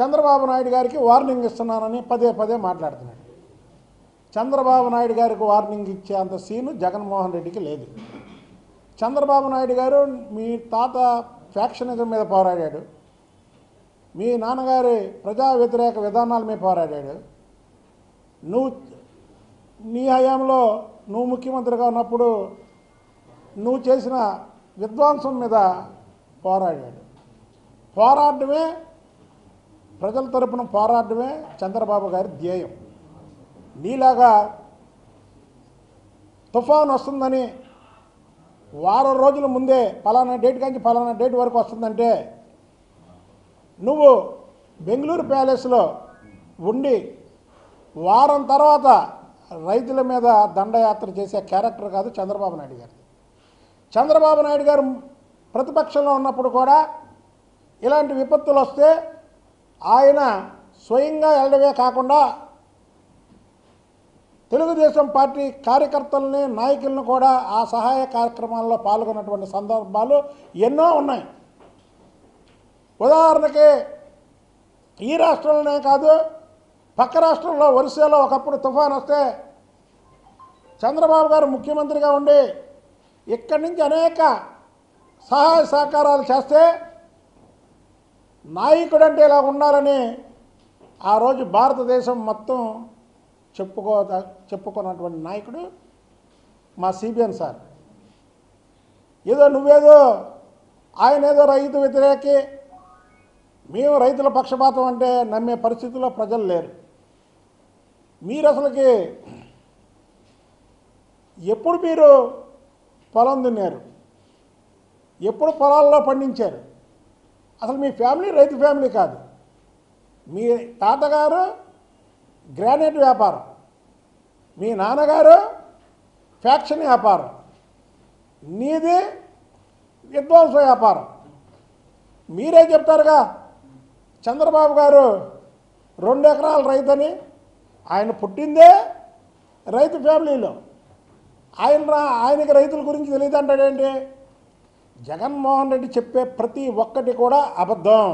చంద్రబాబు నాయుడు గారికి వార్నింగ్ ఇస్తున్నానని పదే పదే మాట్లాడుతున్నాడు. చంద్రబాబు నాయుడు గారికి వార్నింగ్ ఇచ్చే అంత సీను జగన్మోహన్ రెడ్డికి లేదు. చంద్రబాబు నాయుడు గారు మీ తాత ఫ్యాక్షనిజం మీద పోరాడాడు, మీ నాన్నగారి ప్రజా వ్యతిరేక విధానాల మీద పోరాడాడు. నీ హయాంలో నువ్వు ముఖ్యమంత్రిగా ఉన్నప్పుడు నువ్వు చేసిన విధ్వంసం మీద పోరాడాడు. పోరాడమే, ప్రజల తరపున పోరాడమే చంద్రబాబు గారి ధ్యేయం. నీలాగా తుఫాను వస్తుందని వారం రోజుల ముందే పలానా డేట్ కానీ పలానా డేట్ వరకు వస్తుందంటే నువ్వు బెంగళూరు ప్యాలెస్లో ఉండి వారం తర్వాత రైతుల మీద దండయాత్ర చేసే క్యారెక్టర్ కాదు చంద్రబాబు నాయుడు గారు. చంద్రబాబు నాయుడు గారు ప్రతిపక్షంలో ఉన్నప్పుడు కూడా ఇలాంటి విపత్తులు వస్తే ఆయన స్వయంగా వెళ్ళడమే కాకుండా తెలుగుదేశం పార్టీ కార్యకర్తలని, నాయకులను కూడా ఆ సహాయ కార్యక్రమాల్లో పాల్గొన్నటువంటి సందర్భాలు ఎన్నో ఉన్నాయి. ఉదాహరణకి ఈ రాష్ట్రంలోనే కాదు, పక్క రాష్ట్రంలో ఒరిస్సాలో ఒకప్పుడు తుఫాన్ వస్తే చంద్రబాబు గారు ముఖ్యమంత్రిగా ఉండి ఇక్కడి నుంచి అనేక సహాయ సహకారాలు చేస్తే నాయకుడంటే ఇలా ఉండాలని ఆ రోజు భారతదేశం మొత్తం చెప్పుకున్నటువంటి నాయకుడు మా సిబిఎన్ సార్. ఏదో నువ్వేదో ఆయన ఏదో రైతు వ్యతిరేకి, మేము రైతుల పక్షపాతం అంటే నమ్మే పరిస్థితుల్లో ప్రజలు లేరు. మీరు అసలుకి ఎప్పుడు మీరు పొలం దున్నారు, ఎప్పుడు పొలాల్లో పండించారు? అసలు మీ ఫ్యామిలీ రైతు ఫ్యామిలీ కాదు. మీ తాతగారు గ్రానైట్ వ్యాపారం, మీ నాన్నగారు ఫ్యాక్షన్ వ్యాపారం, నీది విధ్వంస వ్యాపారం. మీరే చెప్తారుగా చంద్రబాబు గారు 2 ఎకరాల రైతని. ఆయన పుట్టిందే రైతు ఫ్యామిలీలో. ఆయనకి రైతుల గురించి తెలియదు అంటాడేంటి? జగన్మోహన్ రెడ్డి చెప్పే ప్రతి ఒక్కటి కూడా అబద్ధం.